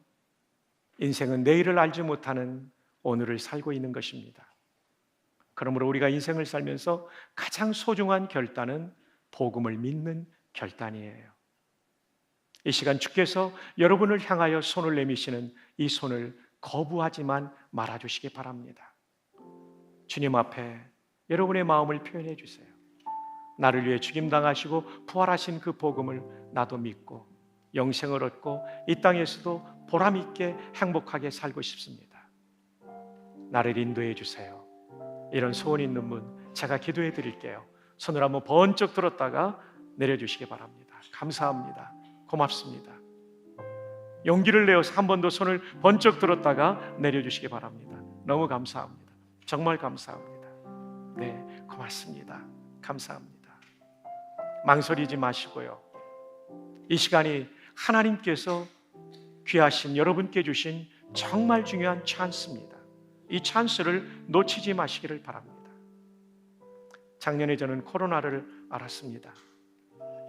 인생은 내일을 알지 못하는 오늘을 살고 있는 것입니다. 그러므로 우리가 인생을 살면서 가장 소중한 결단은 복음을 믿는 결단이에요. 이 시간 주께서 여러분을 향하여 손을 내미시는 이 손을 거부하지만 말아주시기 바랍니다. 주님 앞에 여러분의 마음을 표현해 주세요. 나를 위해 죽임당하시고 부활하신 그 복음을 나도 믿고 영생을 얻고 이 땅에서도 보람 있게 행복하게 살고 싶습니다. 나를 인도해 주세요. 이런 소원 있는 분 제가 기도해 드릴게요. 손을 한번 번쩍 들었다가 내려주시기 바랍니다. 감사합니다. 고맙습니다. 용기를 내어서 한 번 더 손을 번쩍 들었다가 내려주시기 바랍니다. 너무 감사합니다. 정말 감사합니다. 네, 고맙습니다. 감사합니다. 망설이지 마시고요. 이 시간이 하나님께서 귀하신 여러분께 주신 정말 중요한 찬스입니다. 이 찬스를 놓치지 마시기를 바랍니다. 작년에 저는 코로나를 알았습니다.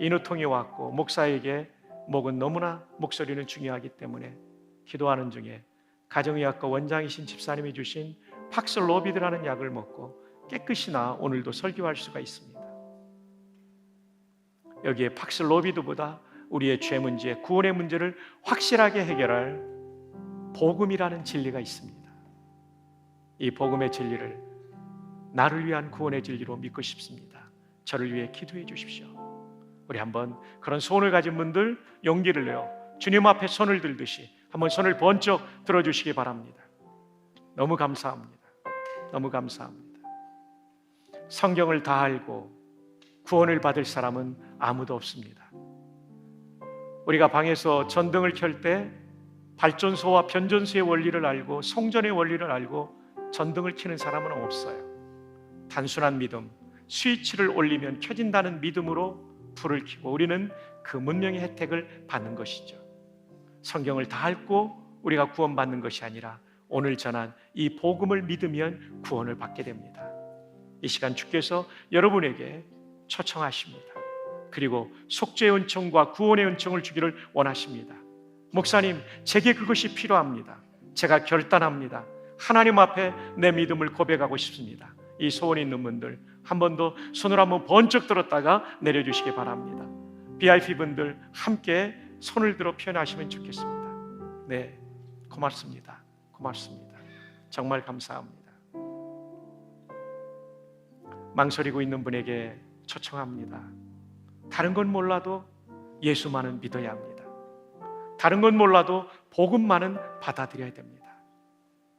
인후통이 왔고 목사에게 목은 너무나 목소리는 중요하기 때문에 기도하는 중에 가정의학과 원장이신 집사님이 주신 팍슬로비드라는 약을 먹고 깨끗이 나 오늘도 설교할 수가 있습니다. 여기에 팍슬로비드보다 우리의 죄 문제, 구원의 문제를 확실하게 해결할 복음이라는 진리가 있습니다. 이 복음의 진리를 나를 위한 구원의 진리로 믿고 싶습니다. 저를 위해 기도해 주십시오. 우리 한번 그런 소원을 가진 분들 용기를 내어 주님 앞에 손을 들듯이 한번 손을 번쩍 들어주시기 바랍니다. 너무 감사합니다. 너무 감사합니다. 성경을 다 알고 구원을 받을 사람은 아무도 없습니다. 우리가 방에서 전등을 켤 때 발전소와 변전소의 원리를 알고 송전의 원리를 알고 전등을 켜는 사람은 없어요. 단순한 믿음, 스위치를 올리면 켜진다는 믿음으로 불을 켜고 우리는 그 문명의 혜택을 받는 것이죠. 성경을 다 읽고 우리가 구원받는 것이 아니라 오늘 전한 이 복음을 믿으면 구원을 받게 됩니다. 이 시간 주께서 여러분에게 초청하십니다. 그리고 속죄의 은총과 구원의 은총을 주기를 원하십니다. 목사님, 제게 그것이 필요합니다. 제가 결단합니다. 하나님 앞에 내 믿음을 고백하고 싶습니다. 이 소원이 있는 분들 한 번 더 손을 한번 번쩍 들었다가 내려주시기 바랍니다. VIP 분들 함께 손을 들어 표현하시면 좋겠습니다. 네, 고맙습니다. 고맙습니다. 정말 감사합니다. 망설이고 있는 분에게 초청합니다. 다른 건 몰라도 예수만은 믿어야 합니다. 다른 건 몰라도 복음만은 받아들여야 됩니다.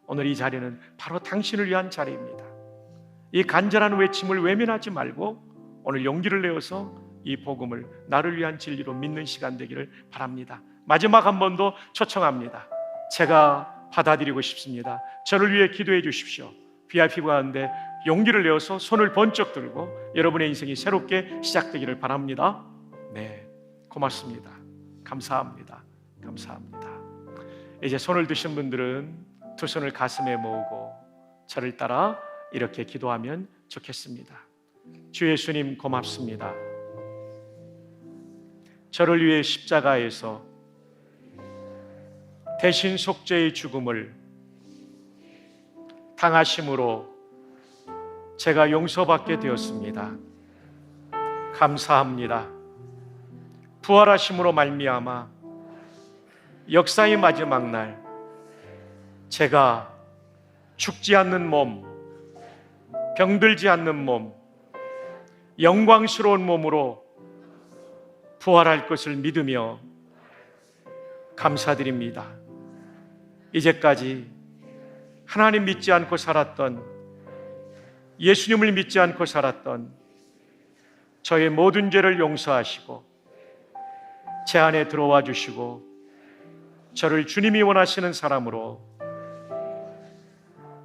오늘 이 자리는 바로 당신을 위한 자리입니다. 이 간절한 외침을 외면하지 말고 오늘 용기를 내어서 이 복음을 나를 위한 진리로 믿는 시간 되기를 바랍니다. 마지막 한 번 더 초청합니다. 제가 받아들이고 싶습니다. 저를 위해 기도해 주십시오. VIP 가운데 용기를 내어서 손을 번쩍 들고 여러분의 인생이 새롭게 시작되기를 바랍니다. 네, 고맙습니다. 감사합니다. 감사합니다. 이제 손을 드신 분들은 두 손을 가슴에 모으고 저를 따라 이렇게 기도하면 좋겠습니다. 주 예수님 고맙습니다. 저를 위해 십자가에서 대신 속죄의 죽음을 당하심으로 제가 용서받게 되었습니다. 감사합니다. 부활하심으로 말미암아 역사의 마지막 날 제가 죽지 않는 몸, 병들지 않는 몸, 영광스러운 몸으로 부활할 것을 믿으며 감사드립니다. 이제까지 하나님 믿지 않고 살았던, 예수님을 믿지 않고 살았던 저의 모든 죄를 용서하시고 제 안에 들어와 주시고 저를 주님이 원하시는 사람으로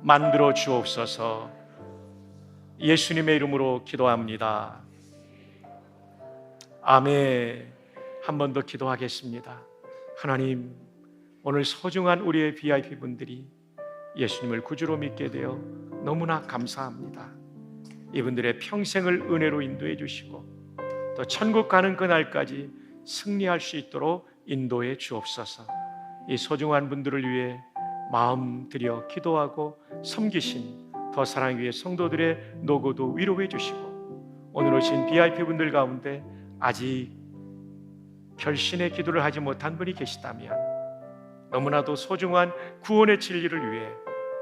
만들어 주옵소서. 예수님의 이름으로 기도합니다. 아멘. 한 번 더 기도하겠습니다. 하나님, 오늘 소중한 우리의 VIP 분들이 예수님을 구주로 믿게 되어 너무나 감사합니다. 이분들의 평생을 은혜로 인도해 주시고 또 천국 가는 그날까지 승리할 수 있도록 인도해 주옵소서. 이 소중한 분들을 위해 마음 들여 기도하고 섬기신 더 사랑 위의 성도들의 노고도 위로해 주시고 오늘 오신 VIP 분들 가운데 아직 결신의 기도를 하지 못한 분이 계시다면 너무나도 소중한 구원의 진리를 위해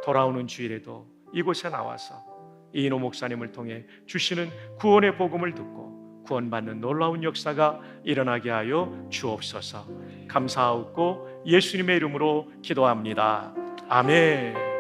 돌아오는 주일에도 이곳에 나와서 이인호 목사님을 통해 주시는 구원의 복음을 듣고 구원받는 놀라운 역사가 일어나게 하여 주옵소서. 감사하고 예수님의 이름으로 기도합니다. 아멘.